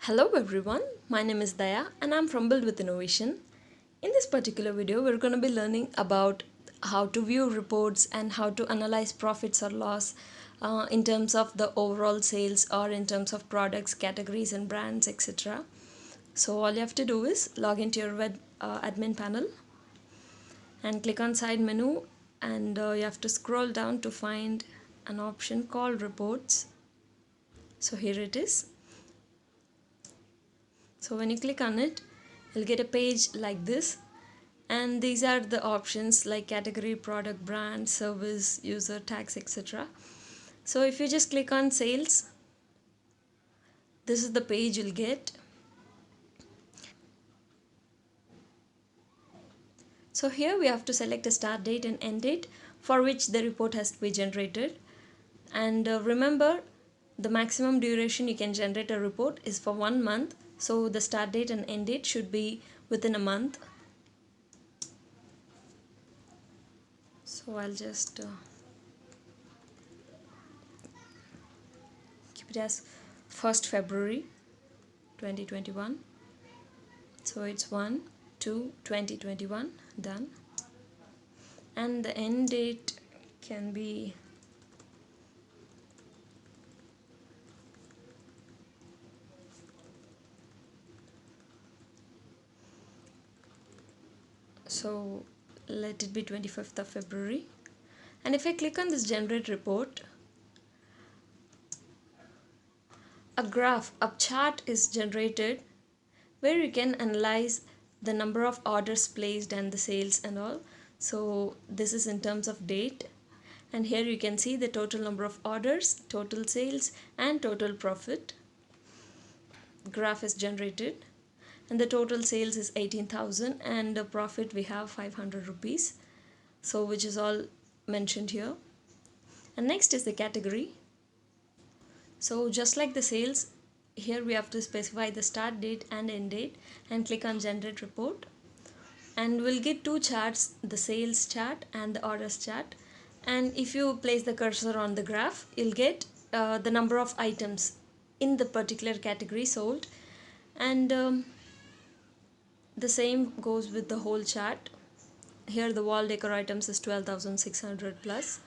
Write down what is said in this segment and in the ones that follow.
Hello everyone, my name is Daya and I'm from Build with Innovation. In this particular video, we're going to be learning about how to view reports and how to analyze profits or loss in terms of the overall sales or in terms of products, categories and brands, etc. So all you have to do is log into your web admin panel and click on side menu, and you have to scroll down to find an option called reports. So here it is. So when you click on it, you'll get a page like this, and these are the options like category, product, brand, service, user, tax, etc. So if you just click on sales, this is the page you'll get. So here we have to select a start date and end date for which the report has to be generated. And remember, the maximum duration you can generate a report is for 1 month. So the start date and end date should be within a month. So I'll just keep it as 1st February 2021. So it's 1 2 2021, done. And the end date can be so let it be 25th of February. And if I click on this generate report, a chart is generated where you can analyze the number of orders placed and the sales and all. So this is in terms of date, and here you can see the total number of orders, total sales and total profit. Graph is generated, and the total sales is 18,000 and the profit we have 500 rupees, so which is all mentioned here. And next is the category. So just like the sales, here we have to specify the start date and end date and click on generate report, and we'll get two charts, the sales chart and the orders chart. And if you place the cursor on the graph, you'll get the number of items in the particular category sold, and the same goes with the whole chart. Here the wall decor items is 12,600 plus,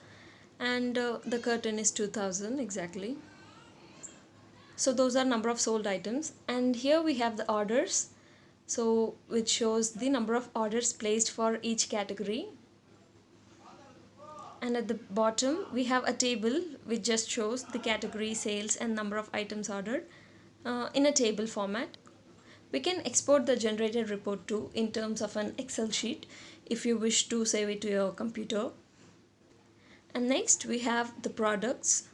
and the curtain is 2,000 exactly. So those are number of sold items, and here we have the orders, so which shows the number of orders placed for each category. And at the bottom we have a table which just shows the category, sales and number of items ordered in a table format. We can export the generated report too in terms of an Excel sheet if you wish to save it to your computer. And next we have the products.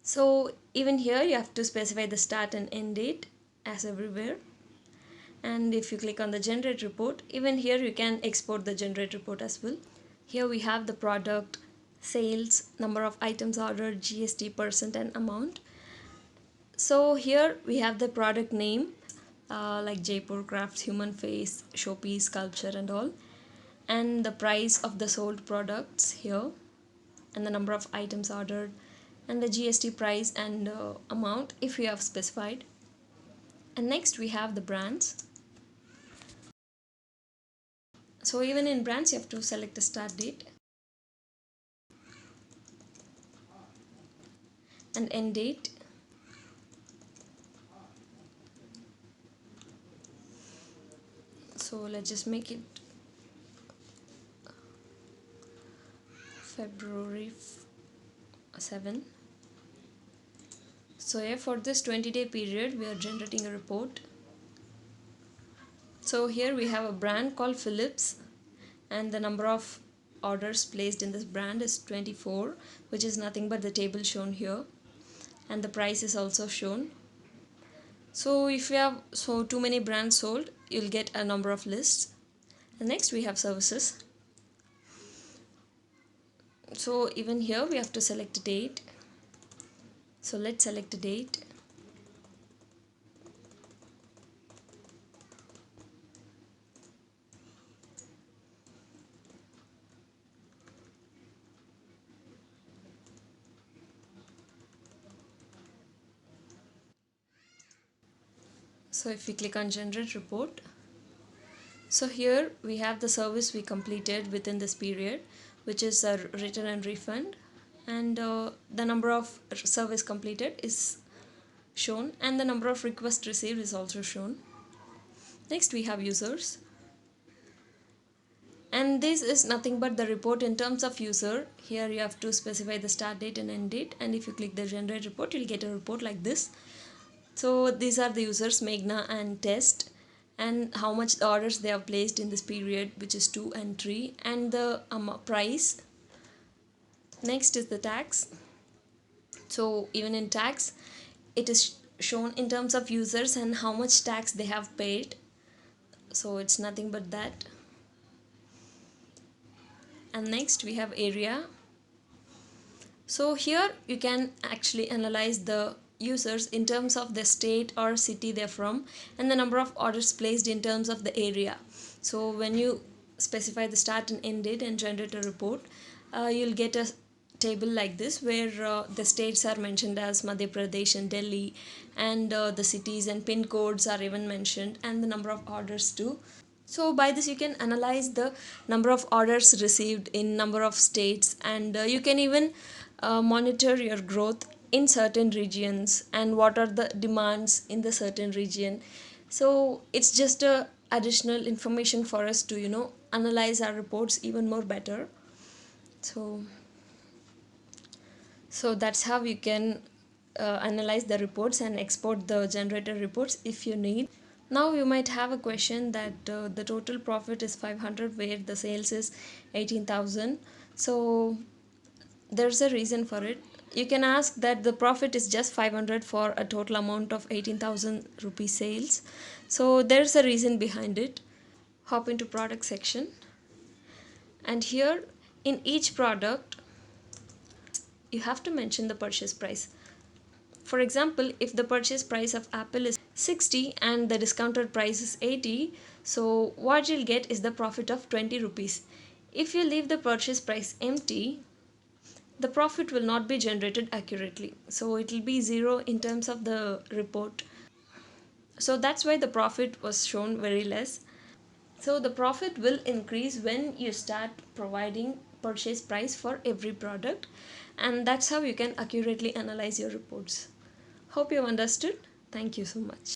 So even here you have to specify the start and end date as everywhere. And if you click on the generate report, even here you can export the generate report as well. Here we have the product, sales, number of items ordered, GST percent and amount. So here we have the product name like Jaipur Crafts, Human Face, Showpiece, Sculpture and all. And the price of the sold products here, and the number of items ordered, and the GST price and amount if you have specified. And next we have the brands. So even in brands you have to select the start date and end date. So let's just make it February 7. So here for this 20-day period we are generating a report. So here we have a brand called Philips, and the number of orders placed in this brand is 24, which is nothing but the table shown here, and the price is also shown. So if you have too many brands sold, you'll get a number of lists. And next we have services. So even here we have to select a date. So let's select a date. So if we click on generate report, so here we have the service we completed within this period, which is a return and refund, and the number of service completed is shown, and the number of requests received is also shown. Next we have users, and this is nothing but the report in terms of user. Here you have to specify the start date and end date, and if you click the generate report, you'll get a report like this. So these are the users Meghna and Test, and how much orders they have placed in this period, which is 2 and 3, and the price. Next is the tax. So even in tax, it is shown in terms of users and how much tax they have paid. So it's nothing but that. And next we have area. So here you can actually analyze the users in terms of the state or city they're from, and the number of orders placed in terms of the area. So when you specify the start and end date and generate a report, you'll get a table like this, where the states are mentioned as Madhya Pradesh and Delhi, and the cities and pin codes are even mentioned, and the number of orders too. So by this you can analyze the number of orders received in number of states, and you can even monitor your growth in certain regions and what are the demands in the certain region. So it's just a additional information for us to analyze our reports even more better. So that's how you can analyze the reports and export the generated reports if you need. Now you might have a question that the total profit is 500 where the sales is 18,000. So there's a reason for it. You can ask that the profit is just 500 for a total amount of 18,000 rupee sales. So there's a reason behind it. Hop into product section, and here in each product you have to mention the purchase price. For example, if the purchase price of apple is 60 and the discounted price is 80, so what you'll get is the profit of 20 rupees. If you leave the purchase price empty, the profit will not be generated accurately. So it will be zero in terms of the report. So that's why the profit was shown very less. So the profit will increase when you start providing purchase price for every product, and that's how you can accurately analyze your reports. Hope you have understood. Thank you so much.